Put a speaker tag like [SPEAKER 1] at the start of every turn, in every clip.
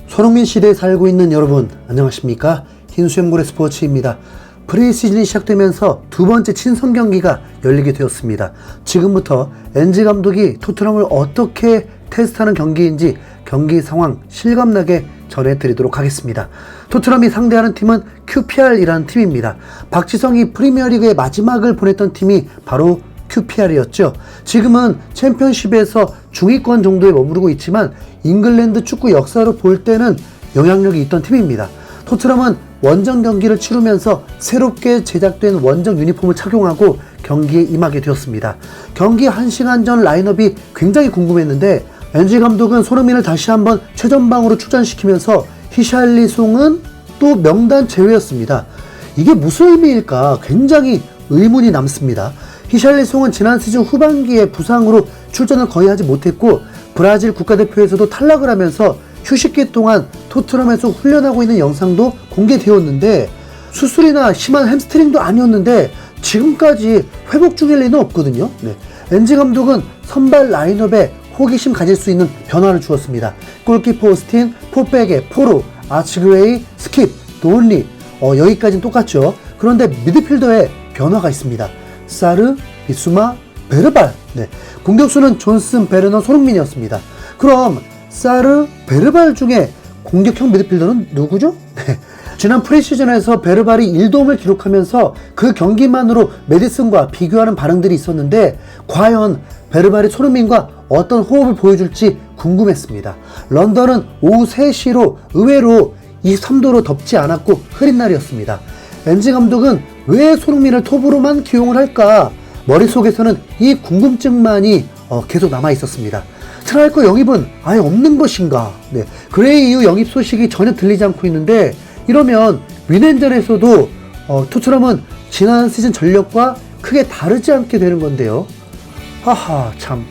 [SPEAKER 1] 손흥민 시대에 살고 있는 여러분 안녕하십니까? 흰수염고래 스포츠입니다. 프리시즌이 시작되면서 두 번째 친선 경기가 열리게 되었습니다. 지금부터 엔지 감독이 토트넘을 어떻게 테스트하는 경기인지 경기 상황 실감나게 전해드리도록 하겠습니다. 토트넘이 상대하는 팀은 QPR이라는 팀입니다. 박지성이 프리미어리그의 마지막을 보냈던 팀이 바로 QPR이었죠. 지금은 챔피언십에서 중위권 정도에 머무르고 있지만 잉글랜드 축구 역사로 볼 때는 영향력이 있던 팀입니다. 토트넘은 원정 경기를 치르면서 새롭게 제작된 원정 유니폼을 착용하고 경기에 임하게 되었습니다. 경기 1시간 전 라인업이 굉장히 궁금했는데 엔지 감독은 손흥민을 다시 한번 최전방으로 출전시키면서 히샬리송은 또 명단 제외였습니다. 이게 무슨 의미일까 굉장히 의문이 남습니다. 히샬리송은 지난 시즌 후반기에 부상으로 출전을 거의 하지 못했고 브라질 국가대표에서도 탈락을 하면서 휴식기 동안 토트넘에서 훈련하고 있는 영상도 공개되었는데 수술이나 심한 햄스트링도 아니었는데 지금까지 회복 중일 리는 없거든요. 엔지 감독은 선발 라인업에 호기심 가질 수 있는 변화를 주었습니다. 골키퍼 오스틴, 포백에 포로, 아츠그웨이, 스킵, 돈리 여기까지는 똑같죠. 그런데 미드필더에 변화가 있습니다. 사르, 비수마, 베르발. 공격수는 존슨, 베르너, 손흥민이었습니다. 그럼 사르, 베르발 중에 공격형 미드필더는 누구죠? 지난 프리시즌에서 베르발이 1도움을 기록하면서 그 경기만으로 메디슨과 비교하는 반응들이 있었는데 과연 베르발이 손흥민과 어떤 호흡을 보여줄지 궁금했습니다. 런던은 오후 3시로 의외로 23도로 덥지 않았고 흐린 날이었습니다. 엔지 감독은 왜 손흥민을 톱으로만 기용을 할까? 머릿속에서는 이 궁금증만이 계속 남아 있었습니다. 스트라이커 영입은 아예 없는 것인가? 그레이 이후 영입 소식이 전혀 들리지 않고 있는데 이러면 윈헨전에서도 토트넘은 지난 시즌 전력과 크게 다르지 않게 되는 건데요. 하하 참.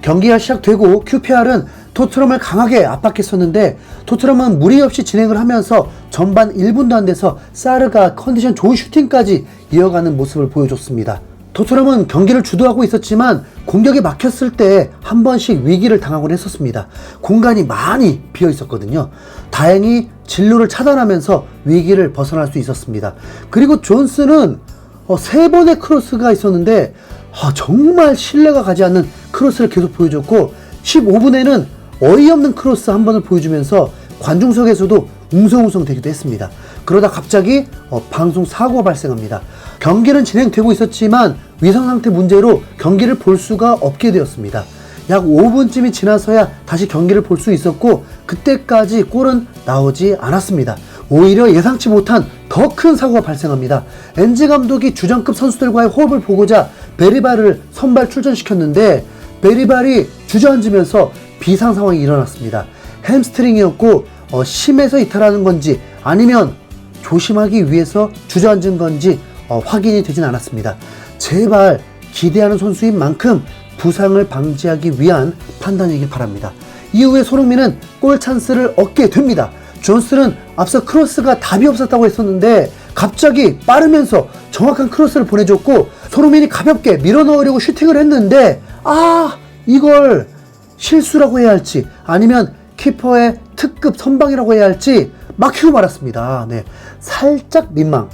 [SPEAKER 1] 경기가 시작되고 QPR은 토트넘을 강하게 압박했었는데 토트넘은 무리 없이 진행을 하면서 전반 1분도 안 돼서 사르가 컨디션 좋은 슈팅까지 이어가는 모습을 보여줬습니다. 토트넘은 경기를 주도하고 있었지만 공격이 막혔을 때 한 번씩 위기를 당하곤 했었습니다. 공간이 많이 비어 있었거든요. 다행히 진로를 차단하면서 위기를 벗어날 수 있었습니다. 그리고 존스는 3번의 크로스가 있었는데 정말 신뢰가 가지 않는 크로스를 계속 보여줬고 15분에는 어이없는 크로스 한 번을 보여주면서 관중석에서도 웅성웅성 되기도 했습니다. 그러다 갑자기 방송 사고가 발생합니다. 경기는 진행되고 있었지만 위상상태 문제로 경기를 볼 수가 없게 되었습니다. 약 5분쯤이 지나서야 다시 경기를 볼 수 있었고 그때까지 골은 나오지 않았습니다. 오히려 예상치 못한 더 큰 사고가 발생합니다. 엔지 감독이 주전급 선수들과의 호흡을 보고자 베리발을 선발 출전시켰는데 베리발이 주저앉으면서 비상 상황이 일어났습니다. 햄스트링이었고 심해서 이탈하는 건지 아니면 조심하기 위해서 주저앉은 건지 확인이 되진 않았습니다. 제발 기대하는 선수인 만큼 부상을 방지하기 위한 판단이길 바랍니다. 이후에 손흥민은 골 찬스를 얻게 됩니다. 존스는 앞서 크로스가 답이 없었다고 했었는데 갑자기 빠르면서 정확한 크로스를 보내줬고 손흥민이 가볍게 밀어넣으려고 슈팅을 했는데 이걸 실수라고 해야 할지 아니면 키퍼의 특급 선방이라고 해야 할지 막히고 말았습니다. 살짝 민망.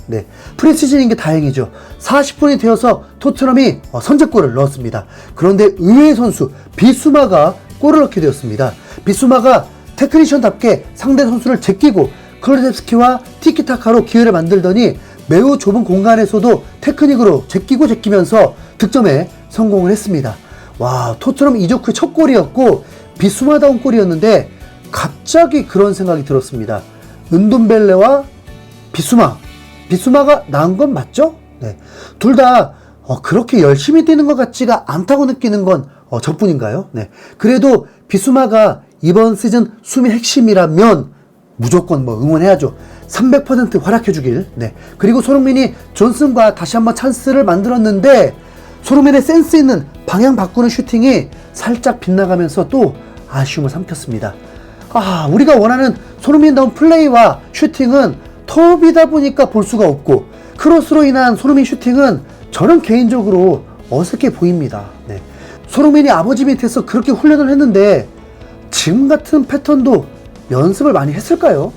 [SPEAKER 1] 프리시즌인 게 다행이죠. 40분이 되어서 토트넘이 선제골을 넣었습니다. 그런데 의외의 선수 비수마가 골을 넣게 되었습니다. 비수마가 테크니션답게 상대 선수를 제끼고 클루제프스키와 티키타카로 기회를 만들더니 매우 좁은 공간에서도 테크닉으로 제끼면서 득점에 성공을 했습니다. 와, 토트넘 이적 후의 첫 골이었고 비수마다운 골이었는데 갑자기 그런 생각이 들었습니다. 은돈벨레와 비수마가 나은 건 맞죠? 둘 다 그렇게 열심히 뛰는 것 같지가 않다고 느끼는 건 저뿐인가요? 그래도 비수마가 이번 시즌 숨의 핵심이라면 무조건 응원해야죠. 300% 활약해주길. 그리고 손흥민이 존슨과 다시 한번 찬스를 만들었는데 손흥민의 센스 있는 방향 바꾸는 슈팅이 살짝 빗나가면서 또 아쉬움을 삼켰습니다. 우리가 원하는 손흥민다운 플레이와 슈팅은 톱이다 보니까 볼 수가 없고 크로스로 인한 손흥민 슈팅은 저는 개인적으로 어색해 보입니다. 손흥민이 아버지 밑에서 그렇게 훈련을 했는데 지금 같은 패턴도 연습을 많이 했을까요?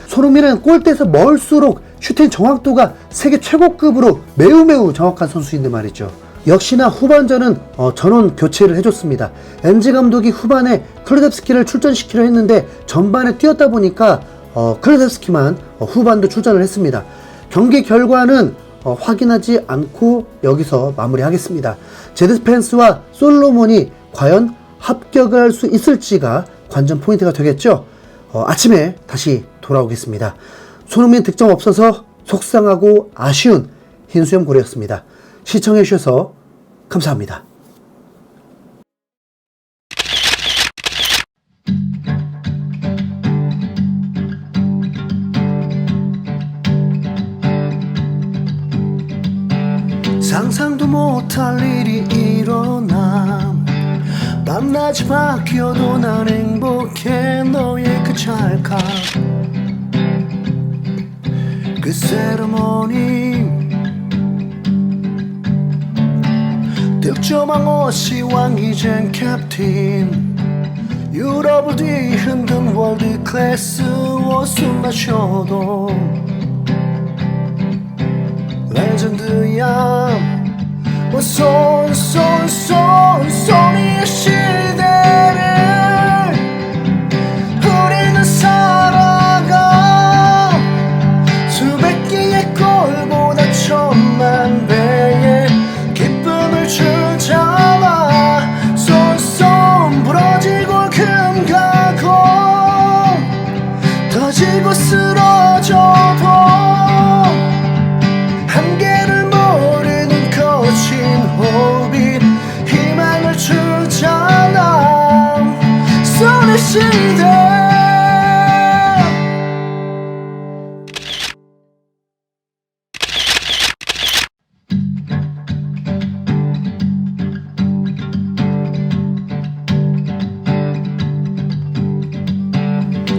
[SPEAKER 1] 손흥민은 골대에서 멀수록 슈팅 정확도가 세계 최고급으로 매우 정확한 선수인데 말이죠. 역시나 후반전은 전원 교체를 해줬습니다. 엔지 감독이 후반에 클루첄스키를 출전시키려 했는데 전반에 뛰었다 보니까 클루첄스키만 후반도 출전을 했습니다. 경기 결과는 확인하지 않고 여기서 마무리하겠습니다. 제드 스펜스와 솔로몬이 과연 합격을 할 수 있을지가 관전 포인트가 되겠죠. 아침에 다시 돌아오겠습니다. 손흥민 득점 없어서 속상하고 아쉬운 흰수염 고래였습니다. 시청해주셔서 감사합니다. 상상도 못할 일이 일어나 밤낮이 바뀌어도 난 행복해. 너의 그 찰칵 그 세레모니 득점왕 오시왕 이젠 캡틴 유럽을 뒤흔든 월드 클래스 웃음 마셔도 레전드야. 손이의 시대를 우리는 살아가 수백 개의 골보다 천만 배의 기쁨을 주잖아. 손 부러지고 금 가고 터지고 쓰러져도 한계를 모르는 거친 호흡이 희망을 주잖아. 손의 시대.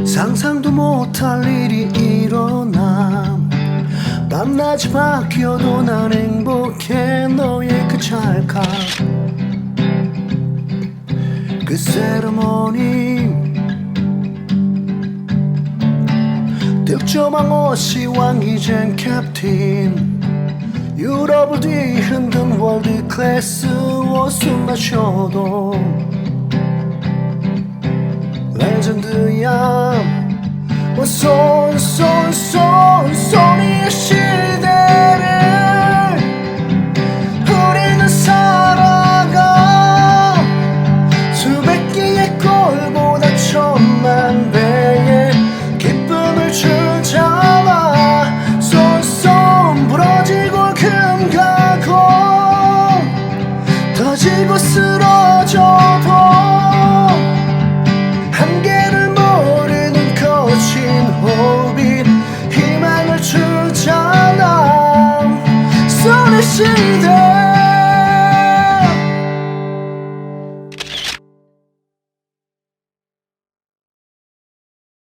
[SPEAKER 1] 상상도 못할 일이 일어나 밤낮이 바뀌어도 난 행복해. 너의 그 찰칵 그 세레모니 득점왕 오시왕 이젠 캡틴 유럽을 뒤흔든 월드 클래스 웃음 마셔도 레전드야. 손이의 시대를 우리는 살아가 수백 개의 골보다 천만 배의 기쁨을 주잖아. 손 부러지고 금 가고 터지고 쓰러져도 한계를 모르는 거친 호흡이 희망을 주잖아. 손의 시대.